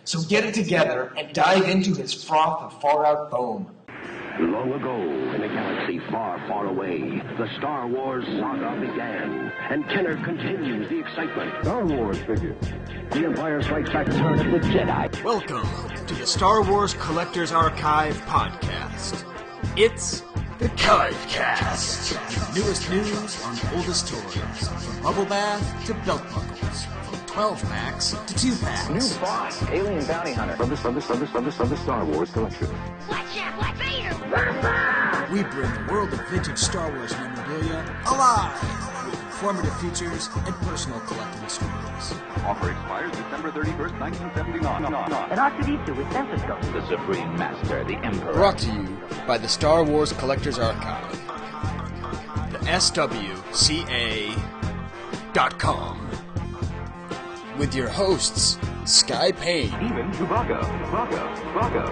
So get it together and dive into his froth of far-out foam. Long ago, in a galaxy far, far away, the Star Wars saga began, and Kenner continues the excitement. Star Wars figures. The Empire Strikes Back turn of the Jedi. Welcome to the Star Wars Collector's Archive podcast. It's the Chive Cast. Newest news on the oldest toys, from bubble bath to belt buckles, from 12 packs to 2 packs. New boss, alien bounty hunter. From the Star Wars collection. Watch out, Black Vader! We bring the world of vintage Star Wars memorabilia alive with informative features and personal collecting stories. Offer expires December 31st, 1979. And R2-D2 with stethoscope. The Supreme Master, the Emperor. Brought to you by the Star Wars Collector's Archive. The SWCA.com. With your hosts, Skye Payne, Steven Chewbacca,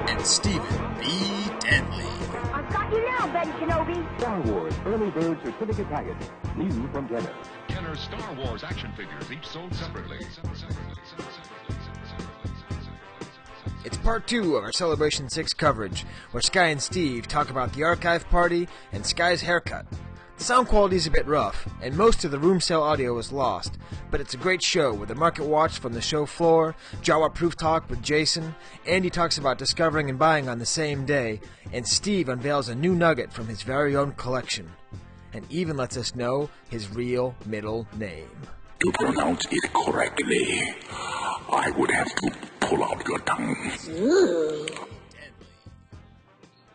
and Stephen B. Denley. I've got you now, Ben Kenobi! Star Wars Early Bird Certificate Package. New from Kenner. Kenner's Star Wars action figures, each sold separately. It's part 2 of our Celebration 6 coverage, where Skye and Steve talk about the archive party and Skye's haircut. The sound quality is a bit rough, and most of the room sale audio was lost, but it's a great show with a market watch from the show floor, Jawa proof talk with Jason, Andy talks about discovering and buying on the same day, and Steve unveils a new nugget from his very own collection, and even lets us know his real middle name. To pronounce it correctly, I would have to pull out your tongue.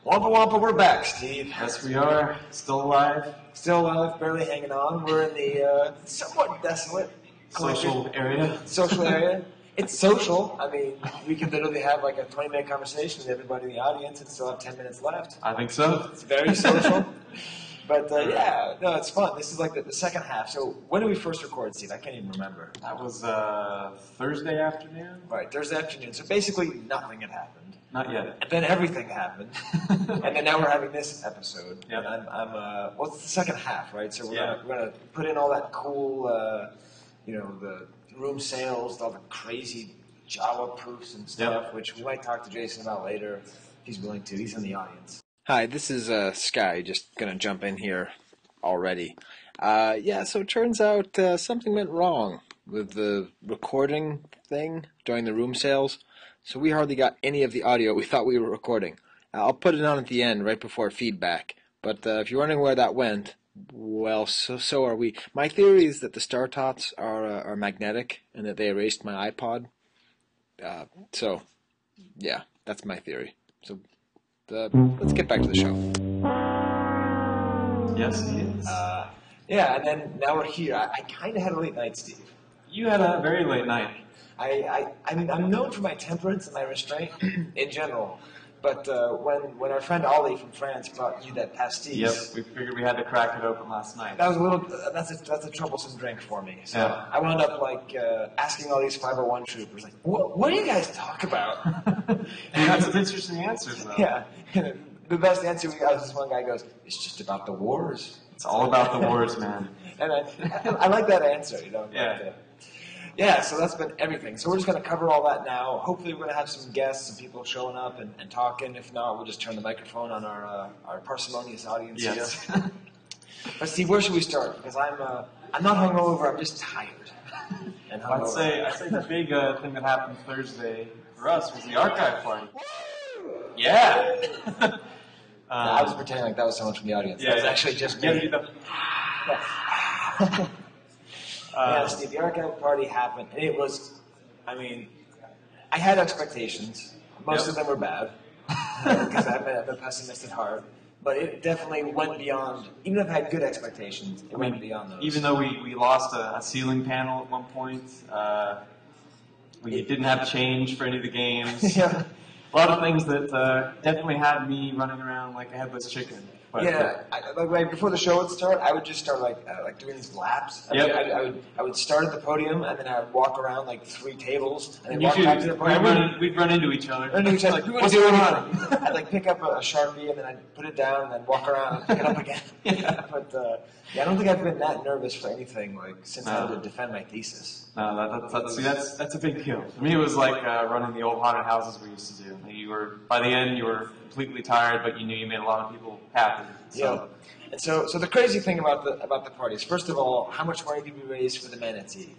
Wampa Wampa, we're back, Steve. Yes, we are. Still alive. Still alive, barely hanging on. We're in the somewhat desolate Social area. Social area. It's social. I mean, we could literally have like a 20-minute conversation with everybody in the audience and still have 10 minutes left. I think so. It's very social. But yeah, no, it's fun. This is like the second half. So when did we first record, Steve? I can't even remember. That was Thursday afternoon? Right, Thursday afternoon. So basically nothing had happened. Not yet. And then everything happened. And then now we're having this episode. Yep. And well, it's the second half, right? So we're Yeah. gonna put in all that cool, the room sales, all the crazy Jawa proofs and stuff, Yep. which we might talk to Jason about later if he's willing to. He's in the audience. Hi, this is Skye, just gonna jump in here already. So it turns out something went wrong with the recording thing during the room sales, so we hardly got any of the audio we thought we were recording. I'll put it on at the end, right before feedback, but if you're wondering where that went, well, so are we. My theory is that the Star Tots are magnetic, and that they erased my iPod. Yeah, that's my theory. So let's get back to the show. Yes, he is. And then now we're here. I kind of had a late night, Steve. You had a very late night. I mean, I'm known for my temperance and my restraint in general, but when our friend Ollie from France brought you that pastis, Yep, we figured we had to crack it open last night. that was that's a troublesome drink for me. So Yeah. I wound up asking all these 501 troopers, like, what do you guys talk about? You got some interesting answers, though. Yeah, the best answer we got was this one guy goes, "It's just about the wars." It's all about the wars, man. And I like that answer, Yeah. So that's been everything. So we're just going to cover all that now. Hopefully we're going to have some guests, some people showing up and talking. If not, we'll just turn the microphone on our parsimonious audience Yes. here. But Steve, where should we start? Because I'm not hungover, I'm just tired. And I'd say the big thing that happened Thursday for us was the archive party. Yeah. I was pretending like that was someone from the audience. That was actually just me. Steve, the archive party happened, and it was, I had expectations. Most of them were bad, because I'm a pessimist at heart. But it definitely went beyond, even if I had good expectations, it went beyond those. Even though we lost a ceiling panel at one point, we didn't have change for any of the games. Yeah. A lot of things that definitely had me running around like a headless chicken. But, like before the show would start, I would just start like doing these laps. I would start at the podium, and then I would walk around like 3 tables, and then walk back to the podium. We'd run into each other. Like, what's going on? I'd pick up a Sharpie, and then I'd put it down, and then walk around and pick it up again. But Yeah, I don't think I've been that nervous for anything since I had to defend my thesis. No, that's a big deal. For me, it was like running the old haunted houses we used to do. By the end, you were completely tired, but you knew you made a lot of people happy. So. Yeah. And so the crazy thing about the parties, first of all, how much money did we raise for the manatee?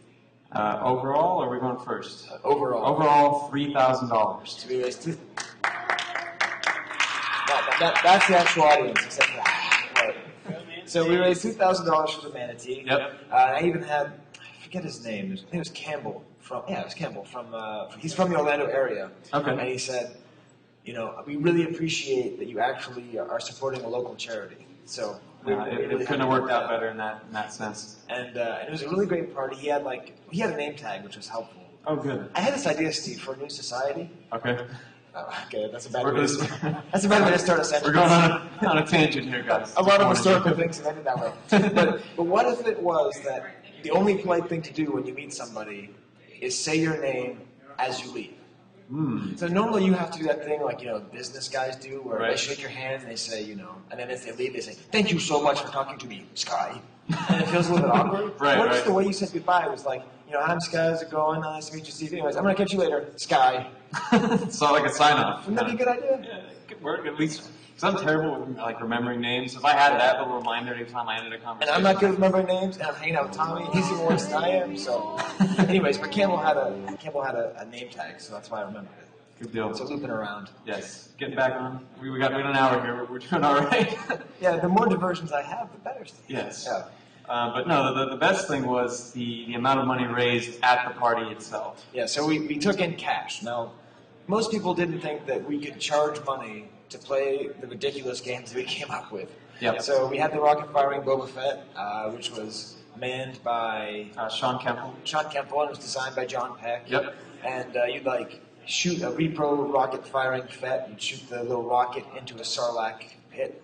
Overall, or are we going first? Overall. Overall, $3,000. So we raised that's the actual audience, except for that. Right. So we raised $2,000 for the manatee. Yep. I even had, I forget his name. I think it was Campbell he's from the Orlando area. Okay. And he said, we really appreciate that you actually are supporting a local charity. So it couldn't have worked out better in that sense. And it was a really great party. He had a name tag, which was helpful. Oh, good. I had this idea, Steve, for a new society. Okay. Okay, that's a bad way to start a sentence. We're going on a tangent here, guys. A lot of historical things have ended that way. But what if it was that the only polite thing to do when you meet somebody is say your name as you leave? So normally you have to do that thing like, business guys do where they shake your hand and they say, and then as they leave they say, thank you so much for talking to me, Skye. And it feels a little bit awkward. What if the way you said goodbye was like, I'm Skye, how's it going? Nice to meet you, Steve. Anyways, I'm going to catch you later, Skye. It's not like a sign-off. Wouldn't that be a good idea? Yeah, it could work at least. Because I'm terrible with remembering names. If I had that little reminder every time I ended a conversation. And I'm not good at remembering names, and I'm hanging out with Tommy, and he's even worse than I am. So, anyways, but Campbell had a name tag, so that's why I remembered it. Good deal. So looping around. Yes. Getting back on. We got an hour here, but we're doing all right. Yeah, the more diversions I have, the better. Steve. Yes. Yeah. But no, the best thing was the amount of money raised at the party itself. Yeah, so we took in cash. Now, most people didn't think that we could charge money to play the ridiculous games that we came up with. Yep. So we had the rocket-firing Boba Fett, which was manned by Sean Kemple. Sean Kemple, and it was designed by John Peck. Yep. And you'd shoot a repro rocket-firing Fett. You'd shoot the little rocket into a Sarlacc pit.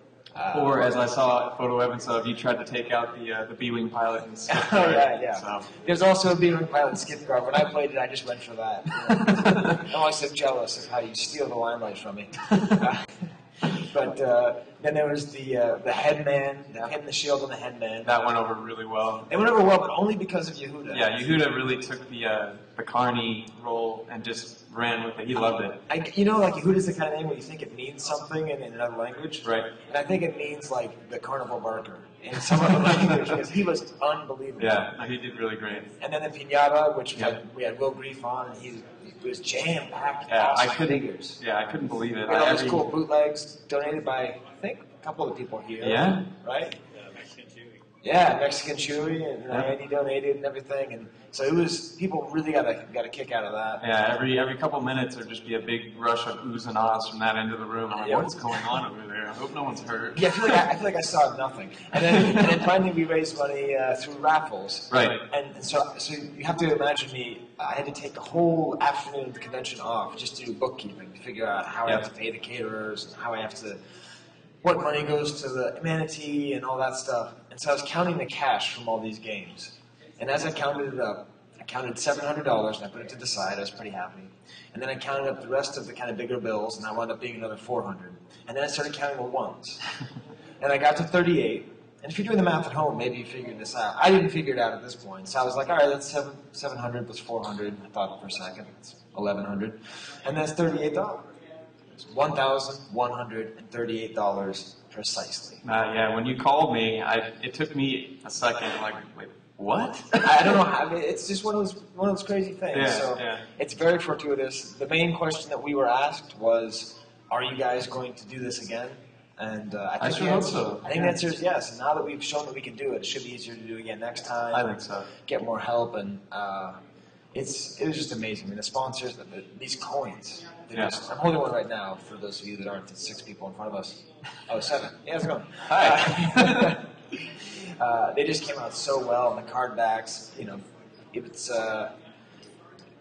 Or, as I saw a photo evidence of, you tried to take out the B-Wing pilot and skip Oh, yeah. So. There's also a B-Wing pilot skip guard. When I played it, I just went for that. I'm always so jealous of how you steal the limelight from me. But then there was the headman, him, the shield, and the headman. That went over really well. It went over well, but only because of Yehuda. Yeah, Yehuda really took the Carney role and just ran with it. He loved it. Yehuda's the kind of name where you think it means something in another language. Right. And I think it means the carnival barker in some other language because he was unbelievable. Yeah, no, he did really great. And then the Pinata, which we had Will Grief on, and he was jam-packed. Yeah, I couldn't believe it. We had all these cool bootlegs donated by, I think, a couple of the people here. Yeah? Right? Yeah, Mexican Chewy, and Andy donated and everything, and so it was. People really got a kick out of that. Yeah, every couple minutes there'd just be a big rush of oohs and ahs from that end of the room. I'm like, what's going on over there? I hope no one's hurt. Yeah, I feel like I saw nothing, and then finally we raised money through raffles. Right. And so you have to imagine me. I had to take a whole afternoon of the convention off just to do bookkeeping to figure out how I have to pay the caterers and how I have to. What money goes to the manatee and all that stuff. And so I was counting the cash from all these games. And as I counted it up, I counted $700 and I put it to the side. I was pretty happy. And then I counted up the rest of the kind of bigger bills, and that wound up being another $400. And then I started counting the ones. And I got to 38. And if you're doing the math at home, maybe you figured this out. I didn't figure it out at this point. So I was like, all right, that's 700 plus 400. I thought for a second. It's 1,100. And that's $38. $1,138 precisely. Yeah, when you called me, it took me a second. Like, wait, what? I don't know how. It's just one of those crazy things. Yeah, It's very fortuitous. The main question that we were asked was, "Are you guys going to do this again?" And I sure hope so. I think the answer is yes. And now that we've shown that we can do it, it should be easier to do again next time. I think so. Get more help, and it was just amazing. I mean, the sponsors, these coins. I'm holding one right now for those of you that aren't the 6 people in front of us. Oh, 7. Yeah, how's it going? Hi. They just came out so well, and the card backs, it's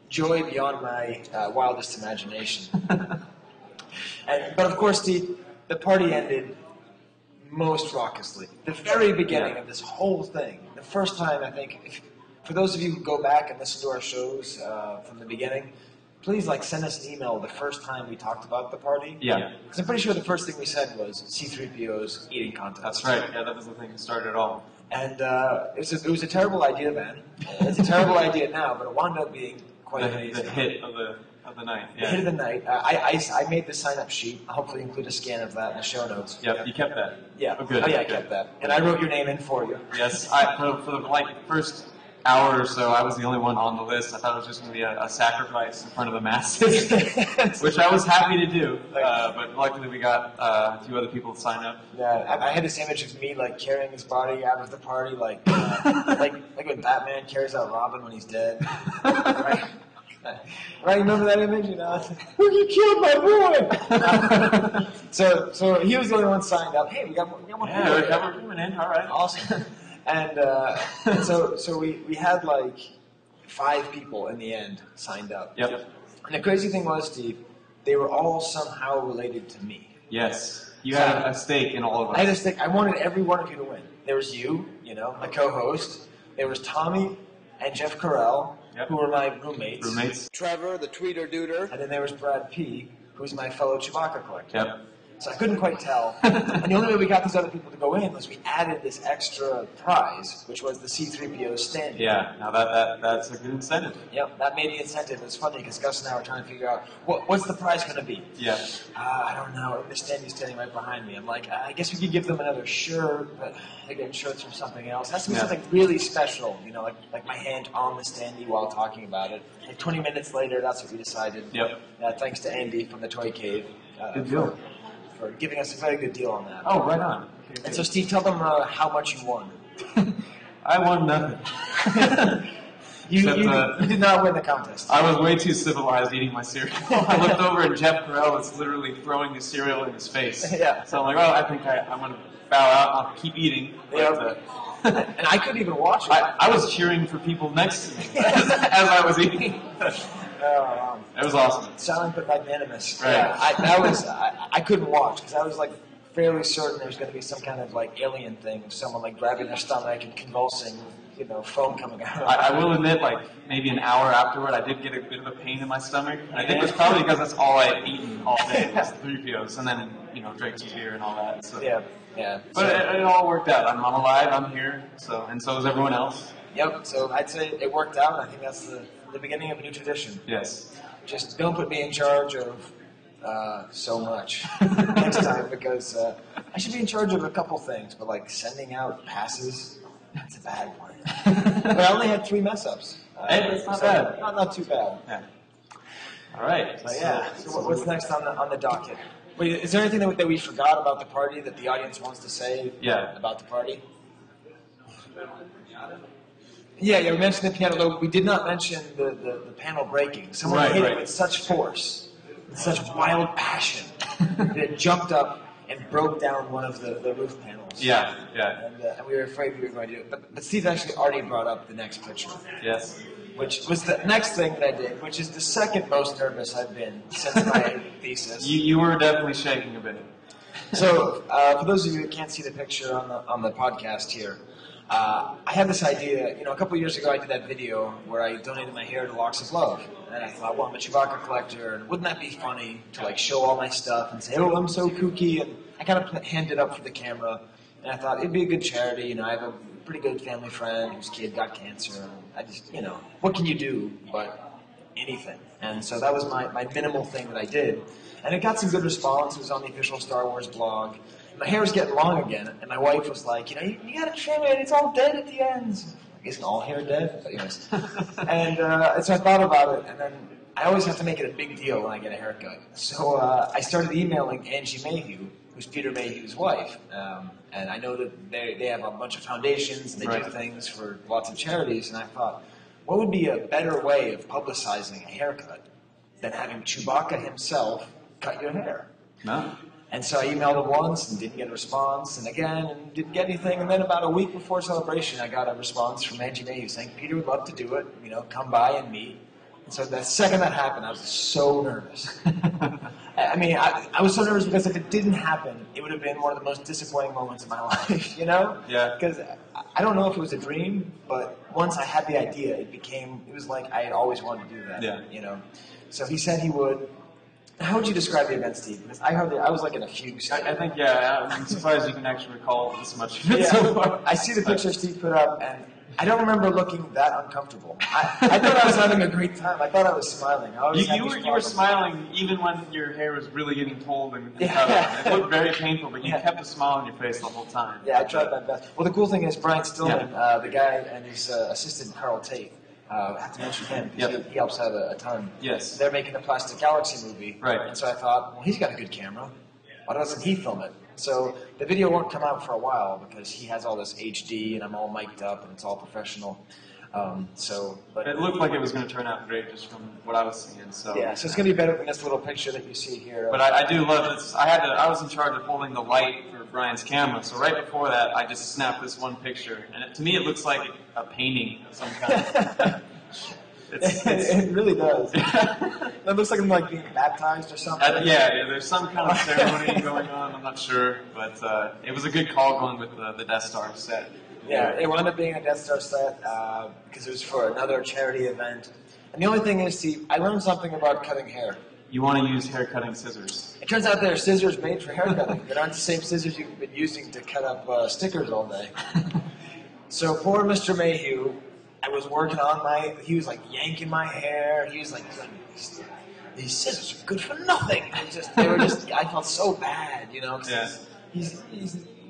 joy beyond my wildest imagination. But of course, the party ended most raucously. The very beginning of this whole thing, the first time, I think, for those of you who go back and listen to our shows from the beginning, please like send us an email the first time we talked about the party. Yeah. Because I'm pretty sure the first thing we said was C-3PO's eating contest. That's right. Yeah, that was the thing that started it all. And it was a terrible idea then. It's a terrible idea now, but it wound up being quite amazing. The hit of the night. Yeah. The hit of the night. I made the sign-up sheet. I'll hopefully include a scan of that in the show notes. Yep, you kept that. Yeah. Oh, good. Oh, yeah, I kept that. And I wrote your name in for you. Yes. For the first hour or so, I was the only one on the list. I thought it was just going to be a sacrifice in front of the masses, which I was happy to do. But luckily, we got a few other people to sign up. Yeah, I had this image of me like carrying his body out of the party, like when Batman carries out Robin when he's dead. Right? Right? Remember that image? You know, look, you killed my boy. So he was the only one signed up. Hey, we got one. Yeah, we're coming in. All right. Awesome. And so we had like 5 people in the end signed up. Yep. And the crazy thing was, Steve, they were all somehow related to me. Yes. You had a stake in all of us. I had a stake. I wanted every one of you to win. There was you, my co-host. There was Tommy and Jeff Carell, who were my roommates. Trevor, the tweeter duder. And then there was Brad P., who's my fellow Chewbacca collector. Yep. So I couldn't quite tell. And the only way we got these other people to go in was we added this extra prize, which was the C-3PO standee. Yeah, now that's a good incentive. Yep, that made the incentive. It was funny because Gus and I were trying to figure out, what's the prize going to be? Yeah. I don't know. The standee's standing right behind me. I'm like, I guess we could give them another shirt, but they're getting shirts from something else. It has to be something really special, like my hand on the standee while talking about it. Like 20 minutes later, that's what we decided. Yep. Thanks to Andy from the Toy Cave. Good deal. For giving us a very good deal on that. Oh, right on. Okay. And so, Steve, tell them how much you won. I won nothing. You did not win the contest. I was way too civilized eating my cereal. I looked over and Jeff Carell was literally throwing the cereal in his face. Yeah. So I'm like, I think I'm going to bow out. I'll keep eating. But, and I couldn't even watch it. I was cheering for people next to me as I was eating. It was awesome. Silent but magnanimous. Right. Yeah, I couldn't watch because I was like fairly certain there was going to be some kind of like alien thing of someone like grabbing their stomach and convulsing, foam coming out. I will admit, like maybe an hour afterward, I did get a bit of a pain in my stomach. And I think it was probably because that's all I had eaten all day was 3POs, and then drank some beer and all that. So. Yeah. But it all worked out. I'm alive. I'm here. And so is everyone else. Yep. So I'd say it worked out. I think that's the beginning of a new tradition. Yes. Just don't put me in charge of so much next time because I should be in charge of a couple things, but like sending out passes, that's a bad one. But I only had 3 mess ups. Hey, that's not bad. Not too bad. Yeah. All right. So what's next on the docket? Wait, is there anything that we forgot about the party that the audience wants to say about the party? Yeah, we mentioned the piano, though we did not mention the panel breaking. Someone hit it with such force, with such wild passion, that it jumped up and broke down one of the roof panels. Yeah. And we were afraid we were going to do it. But Steve actually already brought up the next picture. Yes. Which was the next thing that I did, which is the second most nervous I've been since my thesis. You were definitely shaking a bit. So, for those of you who can't see the picture on the podcast here, I had this idea, a couple years ago I did that video where I donated my hair to Locks of Love. And I thought, well, I'm a Chewbacca collector, and wouldn't that be funny to like show all my stuff and say, oh, I'm so kooky, and I kind of hand it up for the camera. And I thought it'd be a good charity, I have a pretty good family friend whose kid got cancer. And I just, what can you do but anything? And so that was my minimal thing that I did. And it got some good response. It was on the official Star Wars blog. My hair was getting long again, and my wife was like, you gotta trim it, it's all dead at the ends. Isn't all hair dead? But anyways. And so I thought about it, and then I always have to make it a big deal when I get a haircut. So I started emailing Angie Mayhew, who's Peter Mayhew's wife. And I know that they have a bunch of foundations, and they do things for lots of charities, and I thought, what would be a better way of publicizing a haircut than having Chewbacca himself cut your hair? No. And so I emailed him once and didn't get a response, and again, and didn't get anything. And then about a week before celebration, I got a response from Angie Mayhew saying, Peter would love to do it, come by and meet. And so the second that happened, I was so nervous. I mean, I was so nervous because if it didn't happen, it would have been one of the most disappointing moments of my life, Yeah. Because I don't know if it was a dream, but once I had the idea, it was like I had always wanted to do that, Yeah. So he said he would. How would you describe the event, Steve? Because I was like in a fugue. I think, yeah, I'm surprised you can actually recall this much of it so far. I see the picture Steve put up, and I don't remember looking that uncomfortable. I thought I was having a great time. I thought I was smiling. You were smiling even when your hair was really getting pulled and cut off. It looked very painful, but you kept a smile on your face the whole time. Yeah, I tried my best. Well, the cool thing is Brian Stillman, the guy, and his assistant Carl Tate. I have to mention him because he helps out a ton. Yes. They're making the Plastic Galaxy movie. Right. And so I thought, well, he's got a good camera. Why doesn't he film it? So the video won't come out for a while because he has all this HD and I'm all mic'd up and it's all professional. But it looked like it was going to turn out great just from what I was seeing. So yeah, so it's going to be better than this little picture that you see here. But I do love this. I was in charge of holding the light for Brian's camera, so right before that, I just snapped this one picture, and to me, it looks like a painting of some kind. It really does. It looks like I'm like being baptized or something. Yeah, there's some kind of ceremony going on. I'm not sure, but it was a good call going with the Death Star set. Yeah, it wound up being a Death Star set because it was for another charity event. And the only thing is, Steve, I learned something about cutting hair. You want to use hair cutting scissors. It turns out there are scissors made for hair cutting. They aren't the same scissors you've been using to cut up stickers all day. So for Mr. Mayhew, I was working on he was like yanking my hair. He was like, these scissors are good for nothing. I felt so bad, you know. Cause he's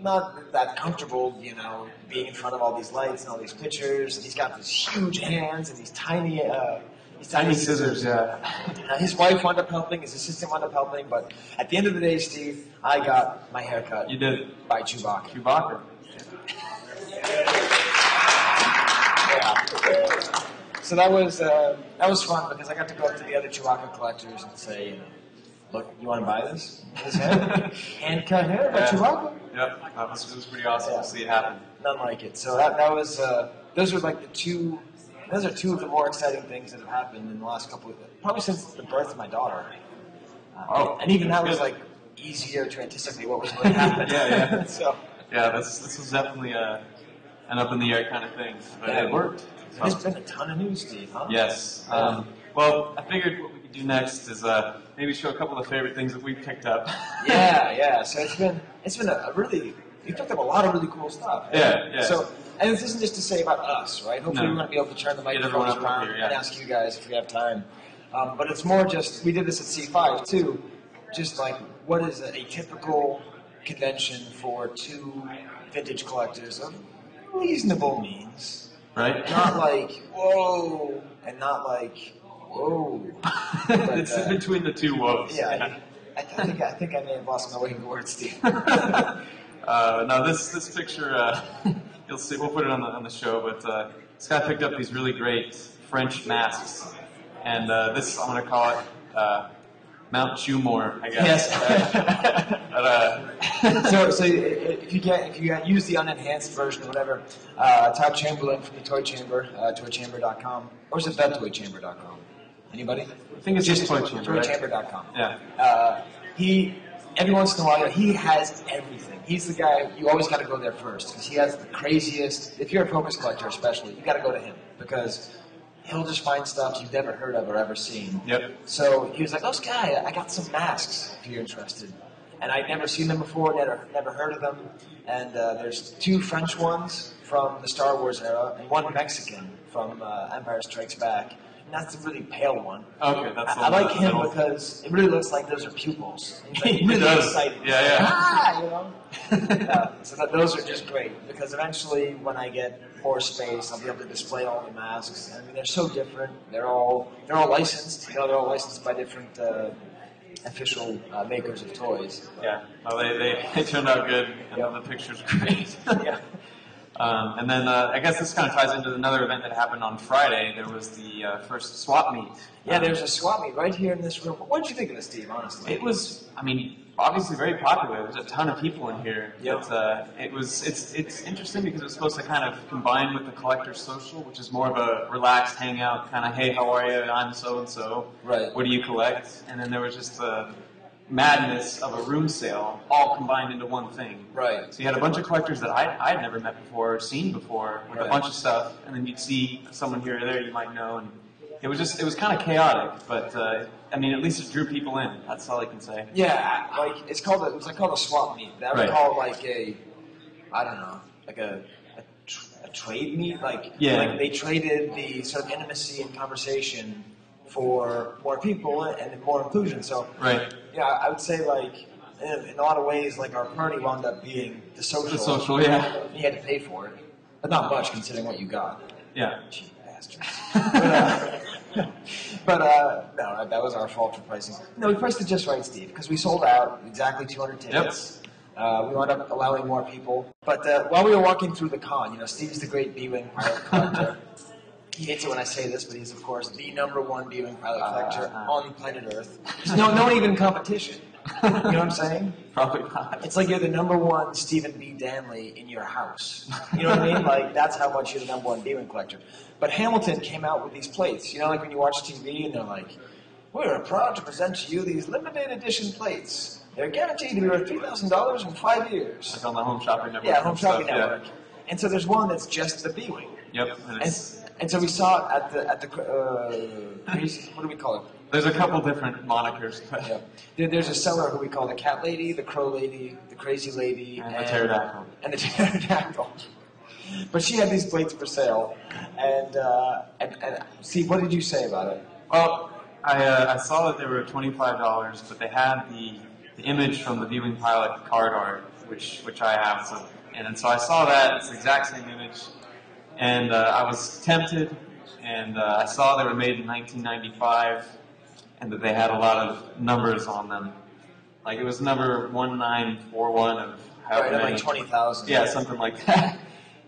not that comfortable, you know, being in front of all these lights and all these pictures. And he's got these huge hands and these tiny scissors. His wife wound up helping, his assistant wound up helping, but at the end of the day, Steve, I got my hair cut. You did? By Chewbacca. Chewbacca. Yeah. So that was fun because I got to go up to the other Chewbacca collectors and say, you know, look, you want to buy this? His hair? Hand-cut hair by Chewbacca? Yep, it was pretty awesome to see it happen. None like it. So that was, those are like those are two of the more exciting things that have happened in the last probably since the birth of my daughter. And even that was like easier to anticipate what was going to happen. Yeah. So this was definitely an up in the air kind of thing, but it worked. So. There's been a ton of news, Steve, huh? Yes. Well, I figured what we could do next is maybe show a couple of favorite things that we picked up. Yeah. So it's been you picked up a lot of really cool stuff. Yeah. So, and this isn't just to say about us, right? Hopefully we're going to be able to turn the microphones around and ask you guys if we have time. But it's more just, we did this at C5 too, just like what is a typical convention for two vintage collectors of reasonable means. Right. Not like, whoa, and not like, whoa. But, it's in between the two woes. Yeah. I think I may have lost my way in words, Steve. Now this picture, you'll see. We'll put it on the show. But Skye picked up these really great French masks, and this I'm going to call it Mount Chewmore, I guess. Yes. So if you use the unenhanced version or whatever, Todd Chamberlain from the Toy Chamber, toychamber.com, or is it thetoychamber.com? Anybody? I think it's just Toy Chamber. Toychamber.com. Yeah. Every once in a while, he has everything. He's the guy, you always got to go there first, because he has the craziest, if you're a focus collector especially, you got to go to him, because he'll just find stuff you've never heard of or ever seen. Yep. So he was like, oh, Skye, I got some masks, if you're interested. And I'd never seen them before, never heard of them. And there's two French ones from the Star Wars era, and one Mexican from Empire Strikes Back. And that's the really pale one. Okay, that's the I like him because it really looks like those are pupils. He's like really excited. Yeah. You know? So those are just great because eventually, when I get more space, I'll be able to display all the masks. I mean, they're so different. They're all licensed. You know, they're all licensed by different official makers of toys. Yeah. Well, they turned out good, and the picture's great. Yeah. And then I guess this kind of ties into another event that happened on Friday. There was the first swap meet. Yeah, there's a swap meet right here in this room. What did you think of this, Steve, honestly? It was, obviously very popular. There's a ton of people in here. Yep. But, it's interesting because it was supposed to kind of combine with the collector's social, which is more of a relaxed hangout, kind of, hey, how are you? I'm so-and-so. Right. What do you collect? And then there was just the madness of a room sale all combined into one thing. Right. So you had a bunch of collectors that I had never met before or seen before with a bunch of stuff, and then you'd see someone here or there you might know, and it was kind of chaotic, but I mean, at least it drew people in. That's all I can say. Yeah, like it was called a swap meet. That was called like a, I don't know, like a trade meet. Like they traded the sort of intimacy and conversation for more people and more inclusion. So yeah, I would say like in a lot of ways, like our party wound up being the social. The social, yeah. You had to pay for it, but not much considering what you got. Yeah. Cheap bastards. But no, that was our fault for pricing. No, we priced it just right, Steve, because we sold out exactly 200 tickets. We wound up allowing more people. But while we were walking through the con, Steve's the great B-Wing pilot collector. He hates it when I say this, but he's, of course, the #1 B-Wing pilot collector on planet Earth. There's no even competition. You know what I'm saying? Probably not. It's like you're the #1 Stephen B. Danley in your house. You know what I mean? Like, that's how much you're the #1 B-Wing collector. But Hamilton came out with these plates. Like when you watch TV and they're like, we're proud to present to you these limited edition plates. They're guaranteed to be worth $3,000 in 5 years. Like on the Home Shopping Network. Yeah, Home Shopping Network. Yeah. And so there's one that's just the B-Wing. Yep. And so we saw it at the what do we call it? There's a couple different monikers. Yeah. There's a seller who we call the Cat Lady, the Crow Lady, the Crazy Lady, and the Pterodactyl. And the Pterodactyl. But she had these plates for sale, and Steve, what did you say about it? Well, I saw that they were $25, but they had the image from the B-Wing pilot card art, which I have, and so I saw that it's the exact same image, and I was tempted, and I saw they were made in 1995, and that they had a lot of numbers on them, like it was number 1941 of however many. Like 20,000. Yeah, something like that.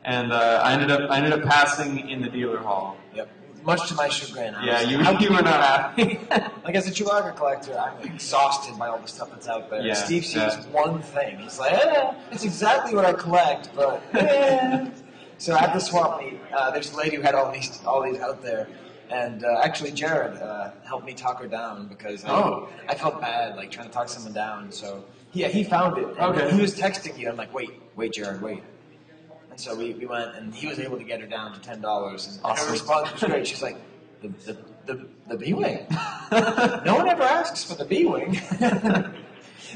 And I ended up passing in the dealer hall. Yep. Much to my chagrin. Yeah, you were not happy. Like as a Chewbacca collector, I'm exhausted by all the stuff that's out there. Yeah, Steve sees one thing. He's like, it's exactly what I collect, but So at the swap meet, there's a lady who had all these out there. And actually, Jared helped me talk her down because I felt bad, like trying to talk someone down. So he found it. And he was texting you. I'm like, wait, Jared, wait. And so we went, and he was able to get her down to $10. And awesome. Her response was great. She's like, the B-Wing. No one ever asks for the B-Wing.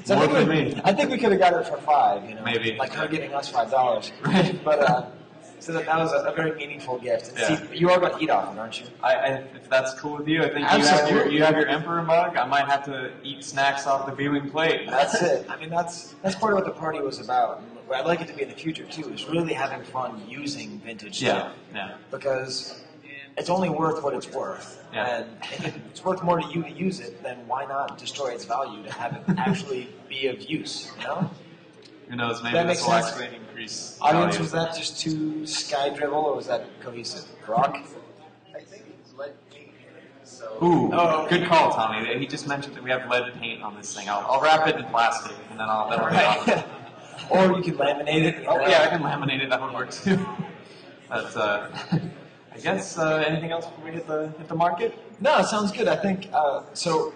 So I think we could have got it for $5. Maybe. Like her giving us $5. Right. But so that was a very meaningful gift. And see, you are going to eat off it, aren't you? If that's cool with you, I think you have your Emperor mug. I might have to eat snacks off the B-Wing plate. That's it. I mean, that's part of what the party was about. What I'd like it to be in the future, too, is really having fun using vintage stuff. Yeah. Because it's only worth what it's worth. Yeah. And if it's worth more to you to use it, then why not destroy its value to have it actually be of use, Who knows, maybe this will actually increase Audience, value. was that just too Sky dribble, or was that cohesive? Brock? I think it's lead paint. So. Ooh, good call, Tommy. He just mentioned that we have lead paint on this thing. I'll wrap it in plastic, and then I'll right. Or you can laminate it. Yeah, I can laminate it. That would work too. But I guess anything else before we hit the market? No, it sounds good. I think so.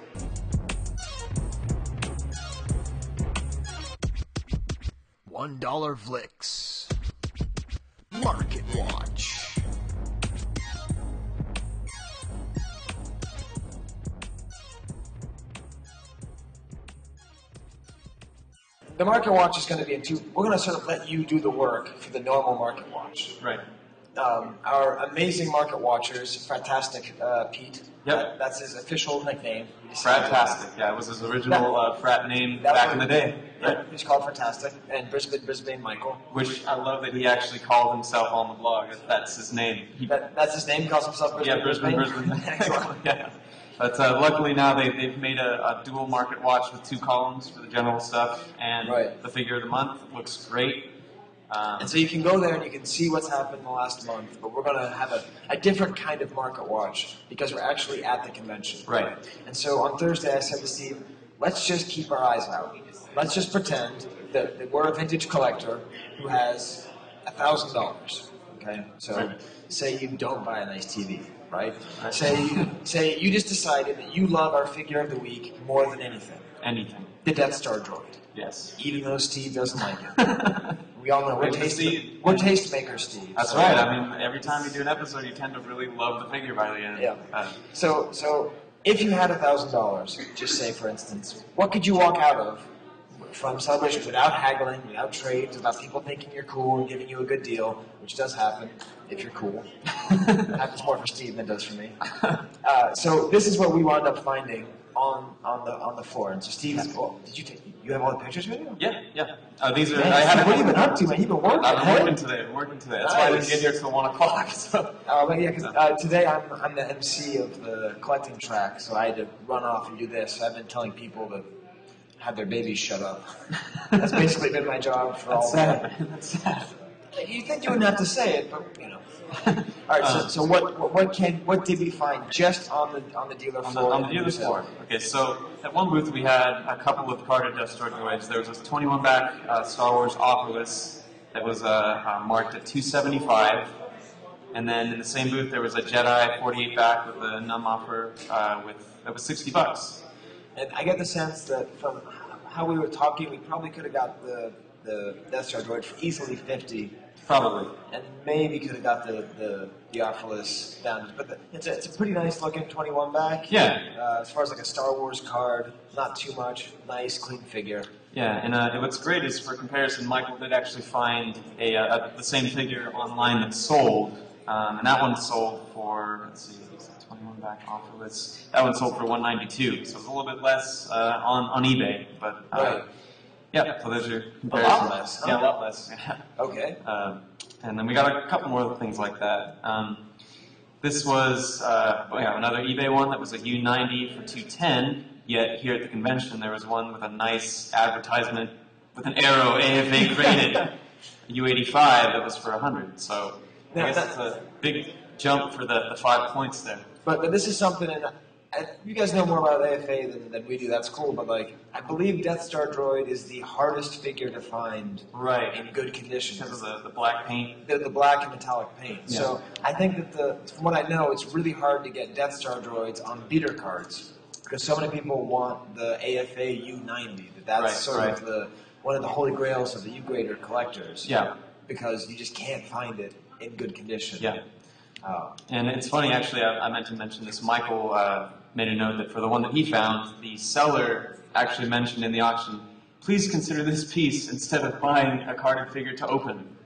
$1 Vlicks. Market Watch. The Market Watch is going to be in two. We're going to sort of let you do the work for the normal Market Watch. Right. Our amazing Market Watchers, Fratastic Pete. Yep. That's his official nickname. Fratastic. Yeah, it was his original frat name back in the day. Yeah, he's called Fratastic. And Brisbane Michael. Which I love that he actually called himself on the blog. That's his name. That's his name? He calls himself Brisbane? Yeah, Brisbane. Excellent. Yeah. But luckily now they've made a dual Market Watch with 2 columns for the general stuff, and the figure of the month looks great. And so you can go there and you can see what's happened in the last month, but we're going to have a different kind of Market Watch because we're actually at the convention. Right. And so on Thursday I said to Steve, let's just keep our eyes out. Let's just pretend that we're a vintage collector who has $1,000. Okay? So say you don't buy a nice TV. right? Say you just decided that you love our figure of the week more than anything. Anything. The Death Star Droid. Yes. Even though Steve doesn't like it. We all know we're tastemakers, Steve. That's right. I mean, every time you do an episode, you tend to really love the figure by the end. Yeah. So if you had $1,000, just say for instance, what could you walk out of from Celebration without haggling, without trades, without people thinking you're cool and giving you a good deal, which does happen if you're cool. It happens more for Steve than it does for me. So this is what we wound up finding on the floor. And so Steve, did you have all the pictures with you? Yeah. These are. Man, I had. What have you been up to, man? You've been working. I'm working today. That's why I didn't get here till 1 o'clock. So. But yeah, because today I'm the MC of the collecting track, so I had to run off and do this. So I've been telling people to have their babies shut up. That's basically been my job for all day. That's sad. You think you wouldn't have to say it, but you know. All right. So what did we find just on the dealer floor? On the dealer floor. Okay. So at one booth we had a couple of carded Death Star droids. There was a 21 back Star Wars offerless that was marked at $275, and then in the same booth there was a Jedi 48 back with a num offer that was $60. And I get the sense that from how we were talking, we probably could have got the Death Star droid for easily $50. Probably. And maybe could have got the offerless down. But it's a pretty nice looking 21 back. Yeah. As far as like a Star Wars card, not too much. Nice, clean figure. Yeah, and what's great is for comparison, Michael did actually find the same figure online that sold. And that one sold for, let's see, 21 back offerless. That one sold for $192, so it's a little bit less on eBay. But right. Yeah, so there's your comparison. A lot less. Huh? Yeah, a lot less. Yeah. Okay. And then we got a couple more things like that. This was another eBay one that was a U90 for $210. Yet here at the convention there was one with a nice advertisement with an arrow AFA graded, a U85 that was for $100. So I guess that's a big jump for the 5 points there. But this is something, and you guys know more about AFA than we do. That's cool. But like, I believe Death Star Droid is the hardest figure to find in good condition because of the black paint. The black and metallic paint. Yeah. So I think that from what I know, it's really hard to get Death Star droids on beater cards because so many people want the AFA U90. That's of one of the holy grails of the U-grader collectors. Yeah. Because you just can't find it in good condition. Yeah. And it's funny, actually, I meant to mention this. Michael made a note that for the one that he found, the seller actually mentioned in the auction, please consider this piece instead of buying a carded figure to open.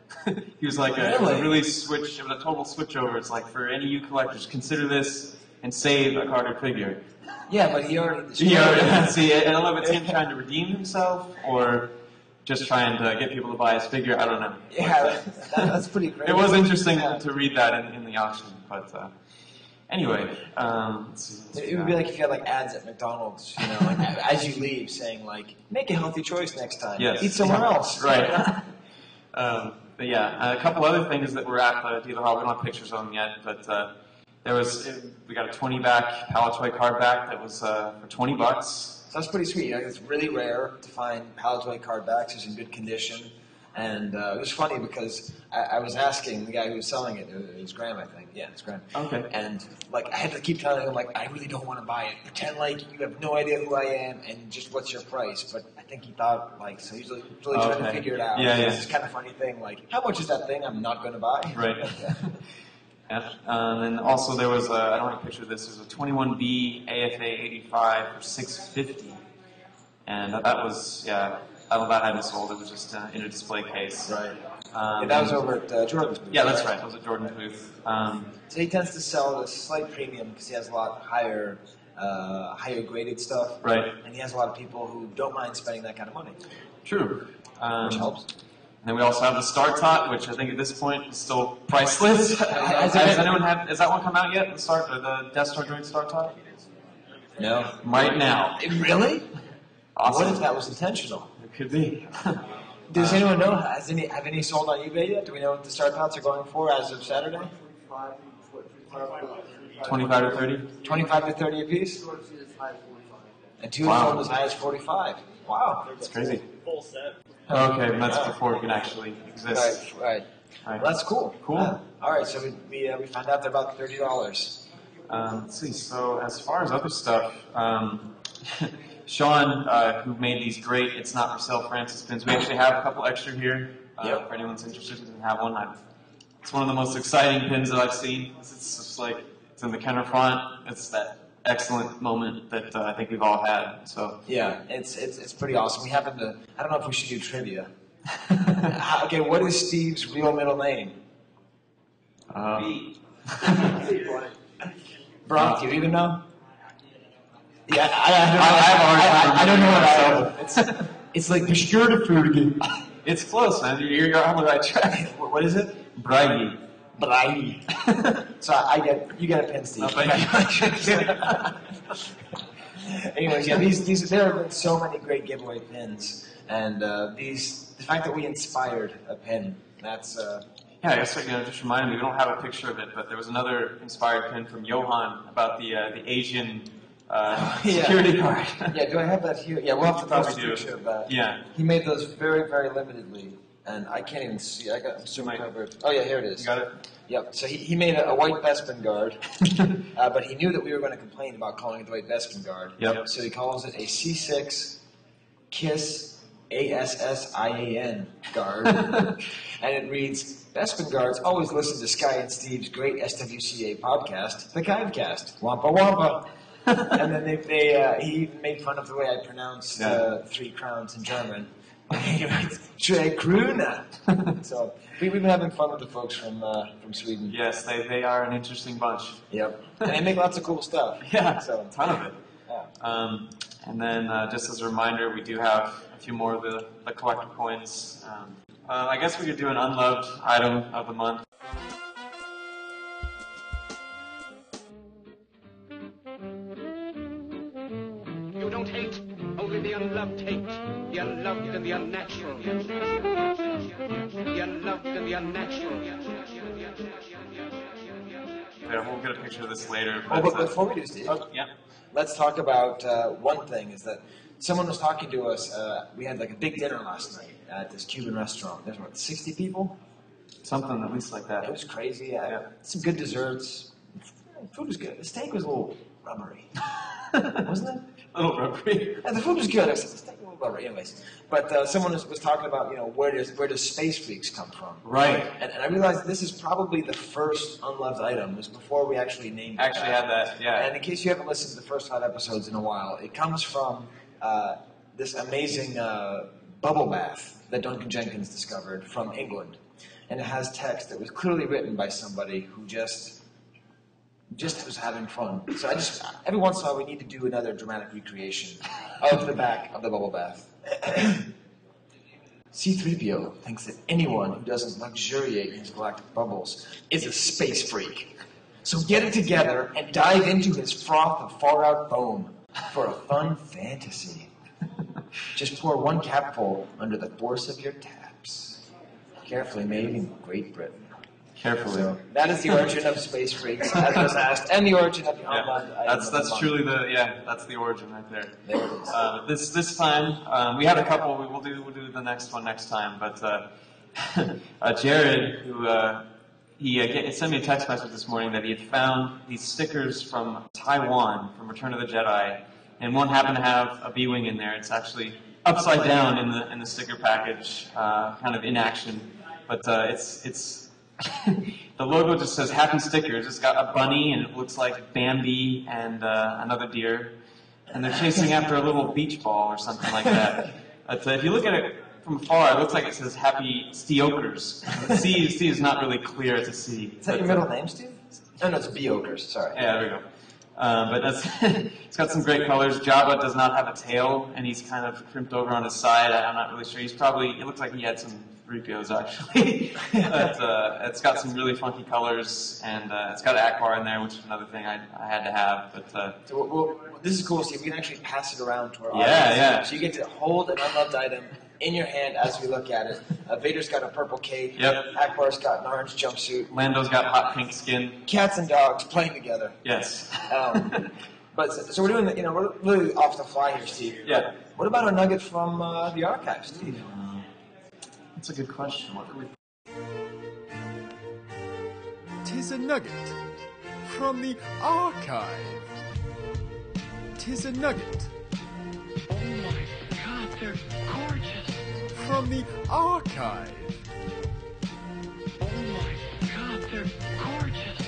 He was like, it was a total switch over. It's like, for any you collectors, consider this and save a carded figure. Yeah, but he already See, I don't know if it's him trying to redeem himself or just trying to get people to buy his figure. I don't know. Yeah, that's pretty crazy. It was interesting to read that in the auction, but anyway, let's see. It would be like if you had like ads at McDonald's, you know, like as you leave, saying like, "Make a healthy choice next time. Yes. Eat somewhere else." Right. But yeah, a couple other things that were at the dealer hall. We don't have pictures of them yet, but we got a 20 back Palatoy card back that was for $20. So that's pretty sweet. It's really rare to find Palatoy card backs who's in good condition. And it was funny because I was asking the guy who was selling it, it was Graham, I think. Yeah, it's Graham. Okay. And like I had to keep telling him, like, I really don't want to buy it. Pretend like you have no idea who I am and just what's your price. But I think he thought, like, so he's really trying to figure it out. Yeah, yeah. It's this kind of funny thing, like, how much is that thing I'm not going to buy? Right. Yeah. And then also there was I don't have a picture of this. There's a 21B AFA 85 for $650, and that was I don't know that hadn't sold. It was just in a display case. Right. That was over at Jordan's booth. Yeah, that's right. That was at Jordan's booth. So he tends to sell at a slight premium because he has a lot higher graded stuff. Right. And he has a lot of people who don't mind spending that kind of money. True. Which helps. And then we also have the Star Tot, which I think at this point is still priceless. Has that one come out yet? The Death Star Droid Star Tot? No. Right now. Really? Awesome. What if that was intentional? It could be. Does anyone know? Have any sold on eBay yet? Do we know what the Star Tots are going for as of Saturday? 25 to 30? 25 to 30 apiece? And two have sold as high as 45. Wow. That's crazy. Full set. Okay, that's before it can actually exist. Right. Well, that's cool. Cool. All right, so we found out they're about $30. Let's see. So as far as other stuff, Sean, who made these great "It's Not for Sale" Francis pins, we actually have a couple extra here. For anyone's interested, who doesn't have one. It's one of the most exciting pins that I've seen. It's just like it's in the Kenner font. It's that excellent moment that I think we've all had. So yeah, it's pretty awesome. We happen to. I don't know if we should do trivia. Okay, what is Steve's real middle name? Brock, do you even know? Yeah, I don't know what it's like Beschurderfurgen. It's close, man. You're on the right track. What is it? Bragi. So you get a pin, Steve. Anyways, yeah, there have been so many great giveaway pins, and the fact that we inspired a pin, that's. Yeah, I guess just reminded me. We don't have a picture of it, but there was another inspired pin from Johan about the Asian security guard. Yeah, do I have that here? Yeah, we'll have to post a picture of that. Yeah. He made those very, very limitedly, and I can't even see. I'm super covered. Oh yeah, here it is. You got it? Yep. So he made a white Bespin guard, but he knew that we were going to complain about calling it the white Bespin guard. Yep. So he calls it a C6 KISS ASSIAN guard, and it reads. Bespin guards always listen to Skye and Steve's great SWCA podcast, the Chive Cast. Wampa Wampa. And then he even made fun of the way I pronounced 3 crowns in German. He writes, Tre Krona. So we've been having fun with the folks from Sweden. Yes, they are an interesting bunch. Yep. And they make lots of cool stuff. Yeah, so a ton of it. Yeah. And then just as a reminder, we do have a few more of the collector coins. I guess we could do an unloved item of the month. You don't hate, only the unloved hate. The unloved and the unnatural. The unloved and the unnatural. Yeah, we'll get a picture of this later. But before we do, Steve, let's talk about one thing, is that someone was talking to us, we had like a big dinner last night at this Cuban restaurant. There's what, 60 people? Something at least like that. It was crazy, yeah. Some good desserts. Food was good. The steak was a little rubbery. Wasn't it? A little rubbery. Yeah, the food was good. I said, the steak was a little rubbery. Anyways. But someone was talking about, where does Space Freaks come from? Right. And I realized this is probably the first unloved item. It was before we actually named it. Actually had that, yeah. And in case you haven't listened to the first 5 episodes in a while, it comes from this amazing bubble bath that Duncan Jenkins discovered from England. And it has text that was clearly written by somebody who just was having fun. So every once in a while we need to do another dramatic recreation of the back of the bubble bath. C-3PO thinks that anyone who doesn't luxuriate in his galactic bubbles is a space freak. So get it together and dive into his froth of far-out foam for a fun fantasy. Just pour 1 capful under the force of your taps. Carefully made in Great Britain. Carefully. So that is the origin of Space Freaks, as was asked, and the origin of the unloved item. That's truly that's the origin right there. There it is. This time we had a couple. We'll do the next one next time. But Jared, who he sent me a text message this morning that he had found these stickers from Taiwan from Return of the Jedi, and one happened to have a B-wing in there. It's actually upside down in the sticker package, kind of in action, but it's. The logo just says Happy Stickers. It's got a bunny, and it looks like Bambi and another deer. And they're chasing after a little beach ball or something like that. But if you look at it from afar, it looks like it says Happy Steokers. The C is not really clear to see. Is that your middle name, Steve? No, it's B-Okers. Sorry. Yeah, there we go. But that's it's got some great colors. Jawa does not have a tail, and he's kind of crimped over on his side. I'm not really sure. It looks like he had some 3POs actually. But it's got some really funky colors, and it's got Akbar in there, which is another thing I had to have. But so this is cool, Steve. We can actually pass it around to our audience. Yeah. So you get to hold an unloved item in your hand as we look at it. Vader's got a purple cape. Yep. Akbar's got an orange jumpsuit. Lando's got hot pink skin. Cats and dogs playing together. Yes. But so we're doing, we're really off the fly here, Steve. Yeah. What about a nugget from the archive, Steve? That's a good question. What do we? 'Tis a nugget From the archive, 'tis a nugget. Oh my God, they're gorgeous. From the archive. Oh my God, they're gorgeous.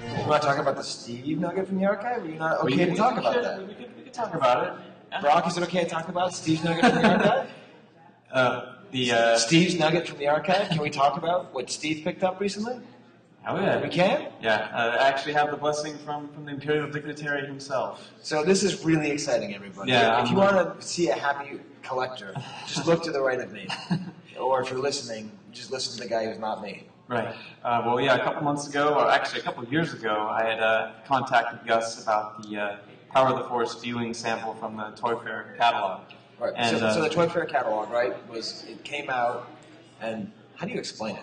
You want to talk about the Steve nugget from the archive? Are you not okay to talk about that? We could talk about it. Brock, is it okay to talk about Steve's nugget from the archive? Steve's nugget from the archive? Can we talk about what Steve picked up recently? Oh yeah. We can? Yeah, I actually have the blessing from the Imperial Dignitary himself. So this is really exciting, everybody. Yeah, if you want to see a happy collector, just look to the right of me. Or if you're listening, just listen to the guy who's not me. Right. Well, yeah, a couple months ago, or actually a couple of years ago, I had contacted Gus about the Power of the Force viewing sample from the Toy Fair catalog. Right. And, so the Toy Fair catalog, right, it came out, and how do you explain it?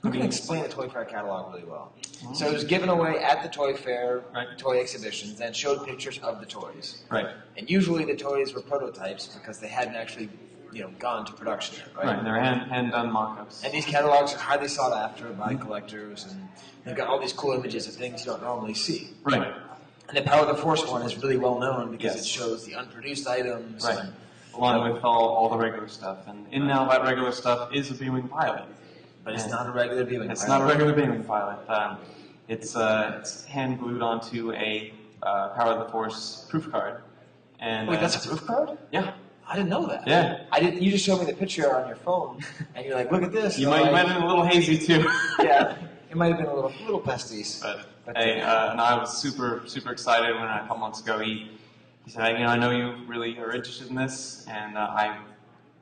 Who can explain the Toy Fair catalog really well? Mm-hmm. So it was given away at the Toy Fair toy exhibitions and showed pictures of the toys. Right. And usually the toys were prototypes because they hadn't actually, gone to production yet, right? Right, they're hand-done mock-ups. And these catalogs are highly sought after by collectors, and they've got all these cool images of things you don't normally see. Right. And the Power of the Force one is really well known because it shows the unproduced items. Right. And, along with all the regular stuff. And in now that regular stuff is a B-Wing pilot. But it's not a regular B-Wing pilot. It's not a regular B-Wing pilot. It's hand glued onto a Power of the Force proof card. And wait, that's a proof card? Yeah. I didn't know that. Yeah. You just showed me the picture on your phone, and you're like, look at this. You might have been a little hazy too. Yeah. It might have been a little pasties. But hey, and I was super excited when a couple months ago he said, I know you really are interested in this, and I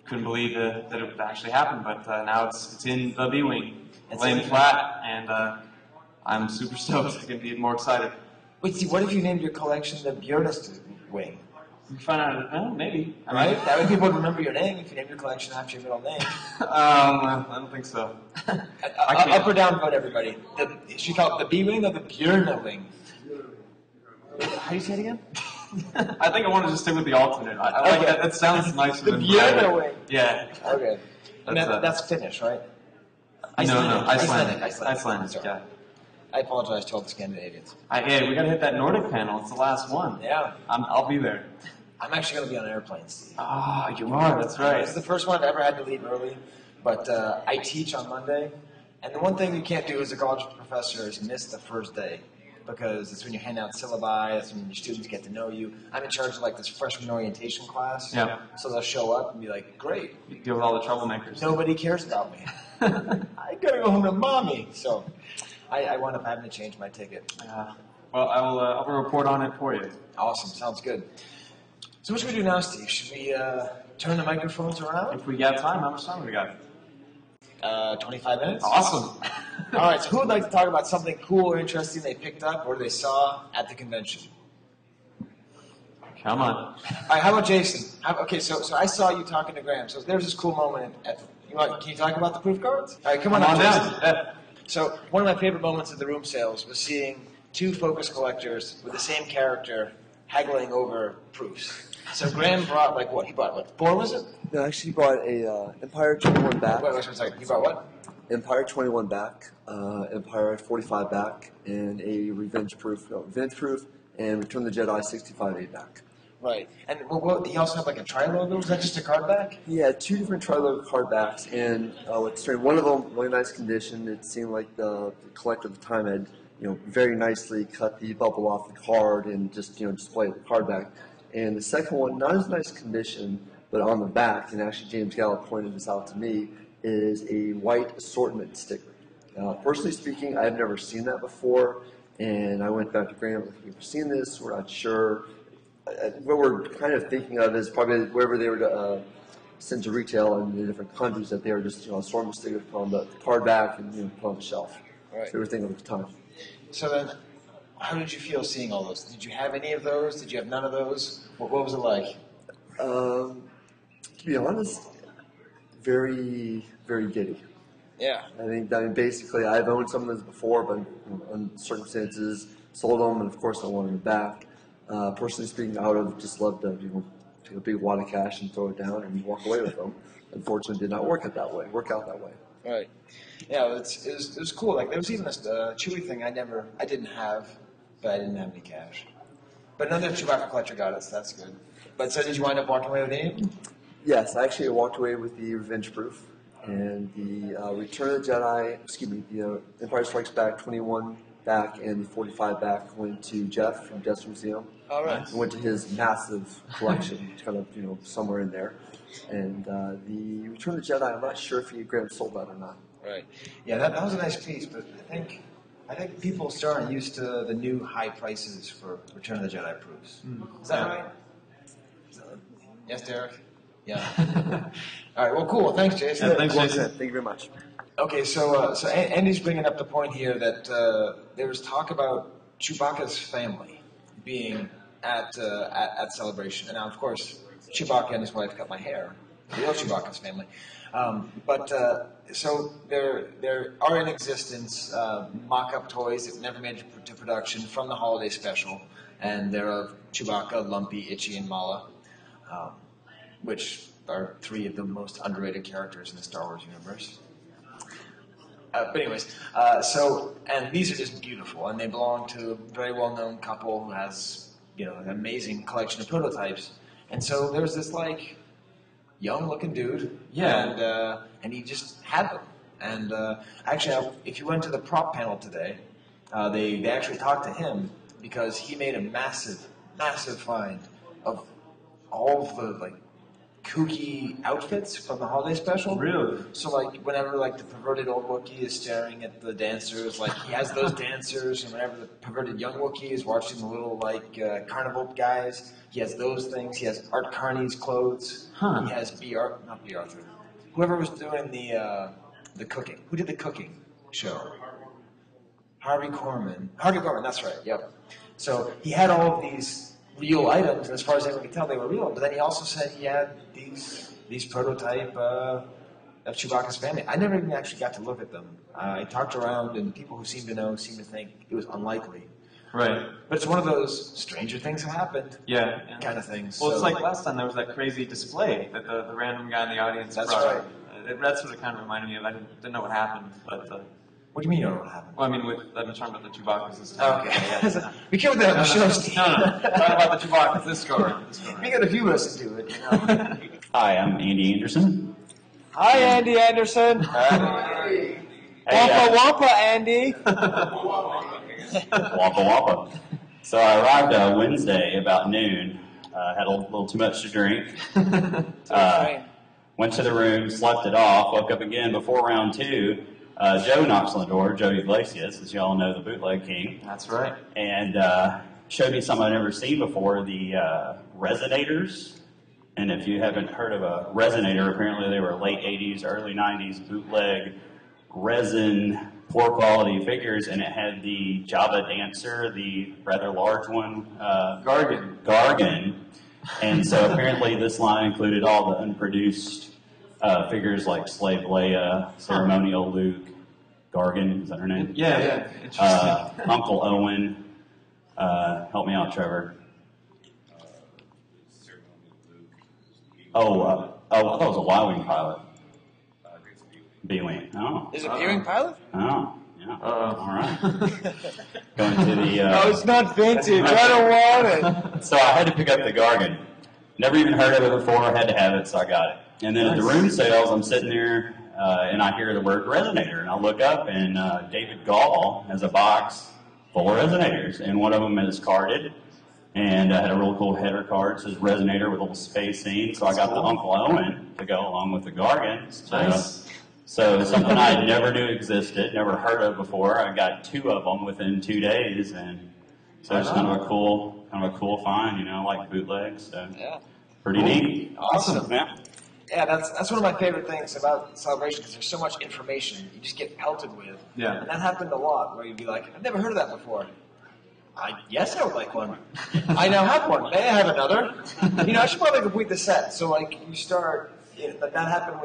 couldn't believe that it would actually happen, but now it's in the B-Wing, laying flat, and I'm super stoked. I couldn't be more excited. Wait, see, what if you named your collection the Bjornist Wing? You can find out, maybe. Right? That way people would remember your name if you named your collection after your middle name. I don't think so. Up or down vote, everybody. Should we call it the B-Wing or the Bjorna Wing? How do you say it again? I think I want to just stick with the alternate. I like that. That sounds nicer the than Bjorna Wing. Yeah. Okay. That's Finnish, right? No, Icelandic. Icelandic. Yeah. I apologize to all the Scandinavians. Hey, we got to hit that Nordic panel. It's the last one. Yeah. I'll be there. I'm actually going to be on an airplane, Steve. Ah, you are. That's right. This is the first one I've ever had to leave early, but I teach on Monday, and the one thing you can't do as a college professor is miss the first day, because it's when you hand out syllabi, that's when your students get to know you. I'm in charge of this freshman orientation class, so they'll show up and be like, great. You deal with all the troublemakers. Nobody cares about me. I got to go home to mommy. So I wound up having to change my ticket. Well, I will report on it for you. Awesome. Sounds good. So what should we do now, Steve? Should we turn the microphones around? If we got time, how much time we got? 25 minutes. Awesome. All right, so who would like to talk about something cool or interesting they picked up or they saw at the convention? Come on. All right, how about Jason? Okay, so I saw you talking to Graham. So there's this cool moment. Can you talk about the proof cards? All right, come on down. Jason. Yeah. So one of my favorite moments at the room sales was seeing two Focus collectors with the same character haggling over proofs. So Graham brought, what? He brought, 4 was it? No, actually he brought a Empire 21 back. Wait, one second. He brought what? Empire 21 back, Empire 45 back, and a Revenge Proof, and Return of the Jedi 65A back. Right. And he also had a tri-logo? Was that just a card back? Yeah, 2 different tri-logo card backs, and one of them, really nice condition. It seemed like the collector at the time had, very nicely cut the bubble off the card and just, displayed the card back. And the second one, not as nice condition, but on the back, and actually James Gallup pointed this out to me, is a white assortment sticker. Personally speaking, I've never seen that before, and I went back to Graham, have you ever seen this? We're not sure. What we're kind of thinking of is probably wherever they were sent to retail in the different countries, that they were just assortment stickers put on the card back and put on the shelf. Right. So we were thinking at the time. So then, how did you feel seeing all those? Did you have any of those? Did you have none of those? What was it like? To be honest, very, very giddy. Yeah. I mean, basically, I've owned some of those before, but in circumstances, sold them, and of course, I wanted them back. Personally speaking, I would have just loved to, take a big wad of cash and throw it down and walk away with them. Unfortunately, it did not work out that way. Right. Yeah, it was cool. Like there was even a Chewie thing I didn't have, but I didn't have any cash. But another Chewbacca collector got it, so that's good. But so did you wind up walking away with any? Yes, I actually walked away with the Revenge Proof and the Return of the Jedi. The Empire Strikes Back 21 back and the 45 back went to Jeff from Jeff's Museum. All right. Went to his massive collection, kind of somewhere in there. And the Return of the Jedi, I'm not sure if he Graham sold that or not. Right. Yeah, that was a nice piece, but I think people are starting used to the new high prices for Return of the Jedi proofs. Is that right? Yes, Derek? Yeah. All right, well, cool. Thanks, Jason. Yeah, thanks, Jason. Thank you very much. Okay, so Andy's bringing up the point here that there was talk about Chewbacca's family being at Celebration. And now, of course, Chewbacca and his wife cut my hair. The real Chewbacca's family. So there are in existence mock-up toys that never made it to production from the holiday special, and they're of Chewbacca, Lumpy, Itchy, and Mala, which are three of the most underrated characters in the Star Wars universe. But anyways, and these are just beautiful, and they belong to a very well-known couple who has an amazing collection of prototypes, and so there's this young-looking dude, and he just had them. And actually, if you went to the prop panel today, they actually talked to him because he made a massive find of all of the kooky outfits from the holiday special. Really? So whenever the perverted old Wookiee is staring at the dancers, he has those dancers, and whenever the perverted young Wookiee is watching the little carnival guys, he has those things. He has Art Carney's clothes. Huh. He has not B. Arthur. Whoever was doing the cooking. Who did the cooking show? Harvey Korman. That's right. Yep. So he had all of these real items, and as far as anyone could tell, they were real. But then he also said he had these prototype of Chewbacca's family. I never even actually got to look at them. I talked around, and people who seem to know seem to think it was unlikely. Right. But it's one of those stranger things have happened kind of things. Well, it's like last time there was that crazy display that the random guy in the audience That's brought. right. That's what it kind of reminded me of. I didn't know what happened, but... What do you mean you don't know what happened? Well, I mean, I'm talking about the Chewbaccas this time. Okay. We can't with the show, Steve. No. Talk about the Chewbaccas this go around. We got a few of us to do it, Hi, I'm Andy Anderson. Hi, Andy Anderson. Wampa, Andy. Wampa. So I arrived Wednesday about noon. Had a little too much to drink. Went to the room, slept it off, woke up again before round 2. Joe knocks on the door, Joe Iglesias, as you all know, the bootleg king. That's right. And showed me something I'd never seen before, the Resonators. And if you haven't heard of a Resonator, apparently they were late 80s, early 90s bootleg resin, poor quality figures, and it had the Java Dancer, the rather large one, Gargan. And so apparently this line included all the unproduced figures like Slave Leia, Ceremonial Luke, Gargan, is that her name? Yeah. Interesting. Uncle Owen. Help me out, Trevor. I thought it was a Y-Wing pilot. B-Wing. Oh. Is it B-Wing pilot? Oh, yeah. All right. Going to the... it's not vintage. I don't want it. So I had to pick up the Gargan. Never even heard of it before. Had to have it, so I got it. And then at the room sales, I'm sitting there, and I hear the word Resonator. And I look up, and David Gall has a box full of Resonators. And one of them is carded. And I had a real cool header card. It says Resonator with a little space scene. So I got the Uncle Owen to go along with the Gargan. So something I never knew existed, never heard of before. I got 2 of them within 2 days. And so it's kind of a cool find, I like bootlegs. So pretty neat. Awesome. Yeah. Yeah, that's one of my favorite things about Celebration, because there's so much information you just get pelted with. Yeah. And that happened a lot, where you'd be like, I've never heard of that before. Yes, I would like one. I now have one. May I have another? I should probably complete the set. So, you start... that happened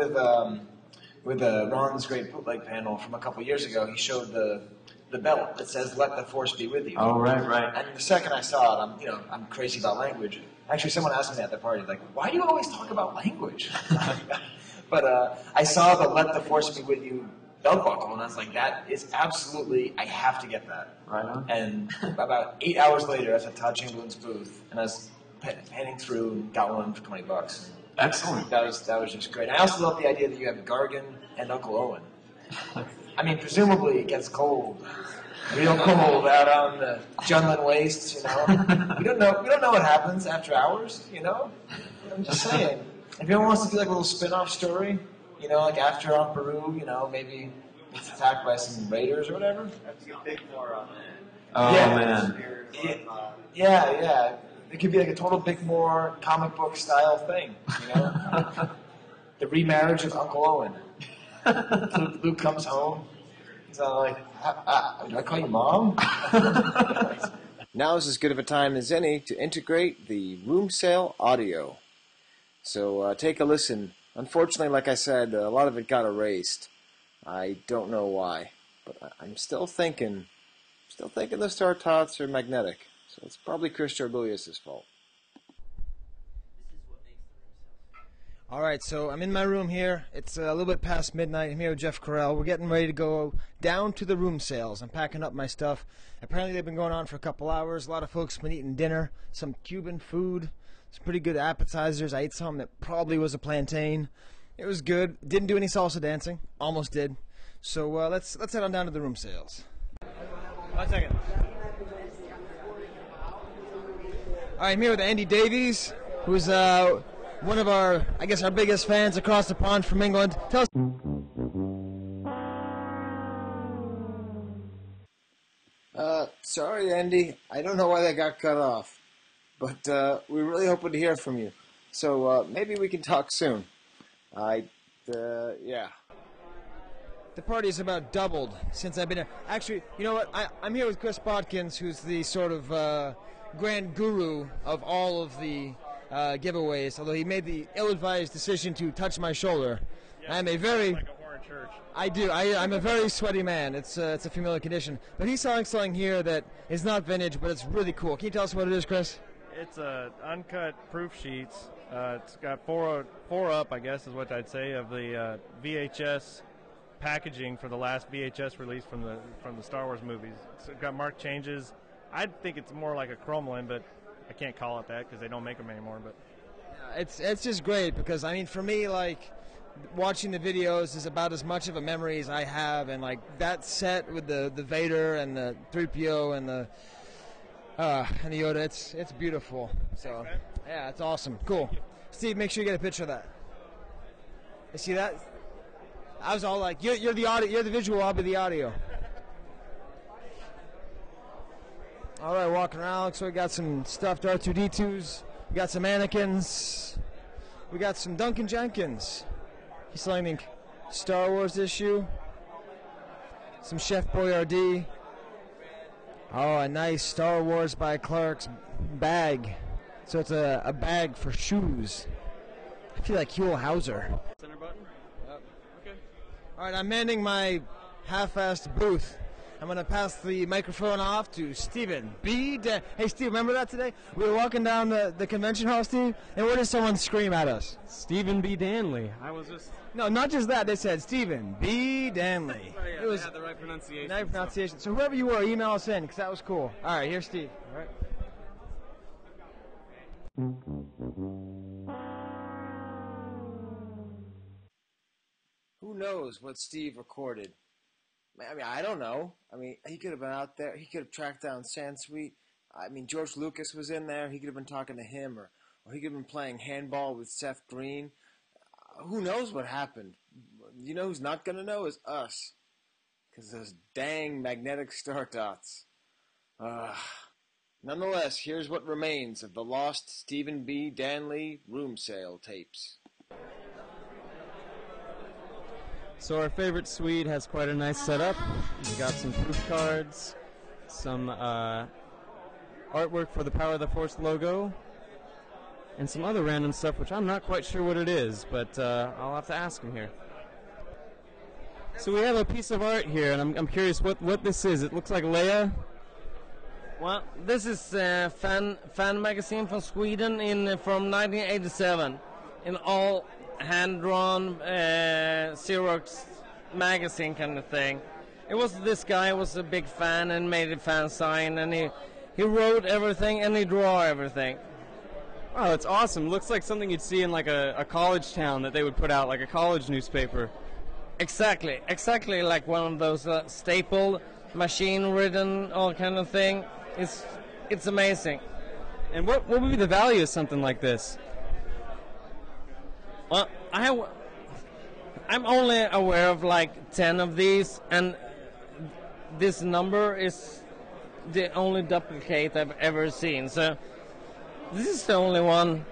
with Ron's great bootleg panel from a couple years ago. He showed the belt that says, "Let the Force be with you." Oh, right. And the second I saw it, I'm crazy about language. Actually, someone asked me at the party, why do you always talk about language? But I saw the "Let the Force Be With You" belt buckle, and I was like, that is absolutely, I have to get that. Right on. And about 8 hours later, I was at Todd Chamberlain's booth, and I was panning through and got one for $20. Excellent. That was just great. I also love the idea that you have Gargan and Uncle Owen. I mean, presumably it gets cold, real cold out on the Junlin wastes. You know, we don't know what happens after hours. You know, I'm just saying. If anyone wants to do like a little spin-off story, you know, like after on Peru, you know, maybe it's attacked by some raiders or whatever. Have to get big more on that. Oh Yeah. man. Yeah. It could be like a total Bickmore comic book style thing, you know? The remarriage of Uncle Owen. Luke comes home. He's all like, do I call you Mom? Now is as good of a time as any to integrate the room sale audio. So take a listen. Unfortunately, like I said, a lot of it got erased. I don't know why, but I'm still thinking the Star Tots are magnetic. So it's probably Chris Jorbulius' fault. All right, so I'm in my room here. It's a little bit past midnight. I'm here with Jeff Carell. We're getting ready to go down to the room sales. I'm packing up my stuff. Apparently they've been going on for a couple hours. A lot of folks have been eating dinner, some Cuban food, some pretty good appetizers. I ate some that probably was a plantain. It was good. Didn't do any salsa dancing. Almost did. So let's head on down to the room sales. 1 second. All right, I'm here with Andy Davies, who's one of our biggest fans across the pond from England. Tell us. Sorry, Andy. I don't know why that got cut off, but we're really hoping to hear from you. So maybe we can talk soon. Yeah. The party's about doubled since I've been here. Actually, you know what? I'm here with Chris Bodkins, who's the sort of grand guru of all of the giveaways, although he made the ill-advised decision to touch my shoulder. Yeah, I'm a very... Like a horror church. I do. I'm a very sweaty man. It's a familiar condition. But he's selling something here that is not vintage, but it's really cool. Can you tell us what it is, Chris? It's uncut proof sheets. It's got four up, I guess, is what I'd say, of the VHS packaging for the last VHS release from the Star Wars movies. It's got marked changes. I think it's more like a chromelin, but I can't call it that because they don't make them anymore. But it's just great because, I mean, for me, like, watching the videos is about as much of a memory as I have, and like that set with the Vader and the 3PO and the Yoda, it's beautiful. So yeah, it's awesome. Cool. Steve, make sure you get a picture of that. You see that? I was all like, you're the audio, you're the visual, I'll be the audio. All right, walking around. So we got some stuffed R2-D2s. We got some mannequins. We got some Duncan Jenkins. He's selling the Star Wars issue. Some Chef Boyardee. Oh, a nice Star Wars by Clark's bag. So it's a bag for shoes. I feel like Huell Hauser. Center button? Yep. Okay. All right, I'm mending my half-assed booth. I'm going to pass the microphone off to Stephen B. Hey, Steve, remember that today? We were walking down the convention hall, Steve, and what did someone scream at us? Stephen B. Danley. I was just... No, not just that. They said Stephen B. Danley. Oh, yeah, it was the right pronunciation. Right pronunciation. So whoever you were, email us in, because that was cool. All right, here's Steve. All right. Who knows what Steve recorded? I mean, I don't know. I mean, he could have been out there. He could have tracked down Sansweet. I mean, George Lucas was in there. He could have been talking to him, or he could have been playing handball with Seth Green. Who knows what happened? You know who's not going to know is us. Because those dang magnetic Star Tots. Nonetheless, here's what remains of the lost Stephen B. Danley room sale tapes. So our favorite suite has quite a nice setup. We've got some proof cards, some artwork for the Power of the Force logo, and some other random stuff which I'm not quite sure what it is, but I'll have to ask him here. So we have a piece of art here, and I'm curious what this is. It looks like Leia. Well, this is a fan magazine from Sweden from 1987 in all hand-drawn Xerox magazine kind of thing. It was this guy was a big fan and made a fan sign, and he wrote everything and he drew everything. Oh, it's awesome. Looks like something you'd see in like a college town that they would put out, like a college newspaper. Exactly like one of those staple, machine-ridden, all kind of thing. It's amazing. And what would be the value of something like this? Well, I'm only aware of like 10 of these, and this number is the only duplicate I've ever seen. So this is the only one.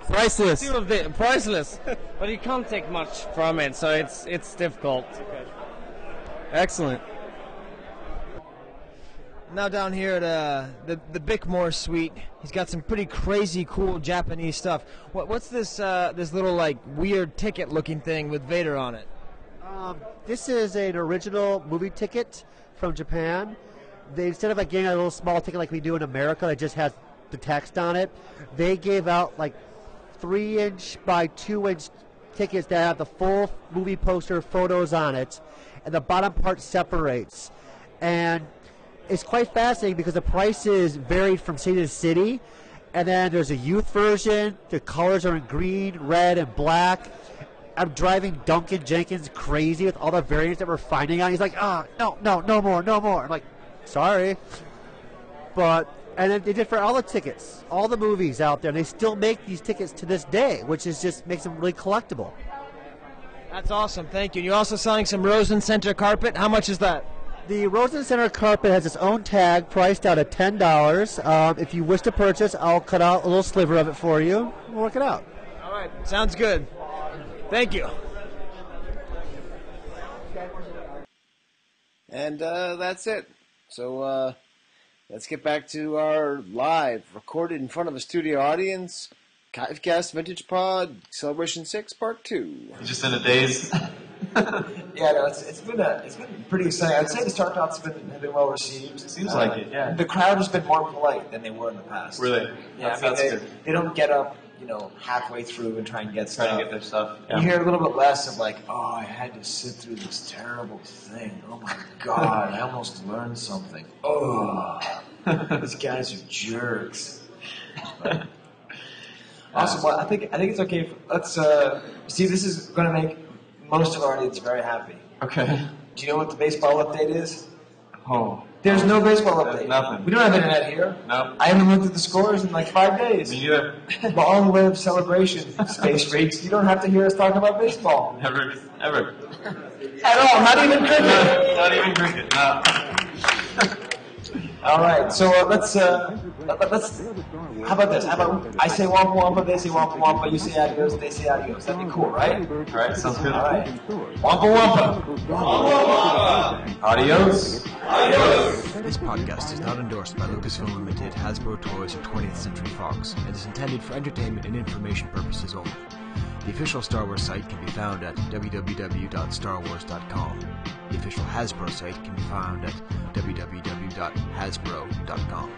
Priceless. Priceless. But you can't take much from it, so it's difficult. Excellent. Now down here at the Bickmore Suite, he's got some pretty crazy, cool Japanese stuff. What's this this little like weird ticket-looking thing with Vader on it? This is an original movie ticket from Japan. They, instead of like getting a little small ticket like we do in America that just has the text on it, they gave out like 3-inch by 2-inch tickets that have the full movie poster photos on it, and the bottom part separates. And it's quite fascinating because the prices varied from city to city, and then there's a youth version. The colors are in green, red, and black. I'm driving Duncan Jenkins crazy with all the variants that we're finding on. He's like, no more. I'm like, sorry. But, and then they did for all the tickets, all the movies out there, and they still make these tickets to this day, which is just makes them really collectible. That's awesome, thank you. And you're also selling some Rosen Center carpet. How much is that? The Rosen Center carpet has its own tag, priced out at $10. If you wish to purchase, I'll cut out a little sliver of it for you. We'll work it out. All right, sounds good. Thank you. And that's it. So let's get back to our live, recorded in front of a studio audience, Chive Cast Vintage Pod, Celebration 6, Part 2. You're just in a daze. Yeah, no, it's been pretty exciting. I'd say the start talks have been well received. It seems like it, yeah. The crowd has been more polite than they were in the past. Really? Yeah, That's good. They don't get up, halfway through and try and get stuff. Trying to get their stuff. Yeah. You hear a little bit less of like, oh, I had to sit through this terrible thing. Oh my God, I almost learned something. Oh, these guys are jerks. But, awesome. Well, I think it's okay. Let's Steve. This is going to make most of our audience very happy. Okay. Do you know what the baseball update is? Oh. There's no baseball update. Nothing. We don't have internet here. No. I haven't looked at the scores in like 5 days. Me neither. Long live celebration, space freaks. You don't have to hear us talk about baseball. Never. Ever. At all. Not even cricket. Not even cricket. No. All right. So let's. How about this? How about I say wampa wampa, they say wampa wampa, you say adios, they say adios. That'd be cool, right? All right. Sounds good. All right. Wampa wampa. Wampa wampa. Adios. Adios. This podcast is not endorsed by Lucasfilm Limited, Hasbro Toys, or 20th Century Fox, and is intended for entertainment and information purposes only. The official Star Wars site can be found at www.starwars.com. The official Hasbro site can be found at www.hasbro.com.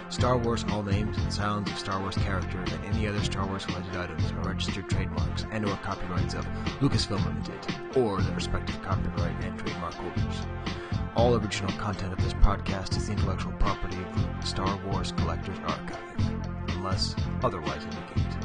Star Wars, all names and sounds of Star Wars characters and any other Star Wars related items are registered trademarks and or copyrights of Lucasfilm Limited or their respective copyright and trademark holders. All original content of this podcast is the intellectual property of the Star Wars Collectors Archive, unless otherwise indicated.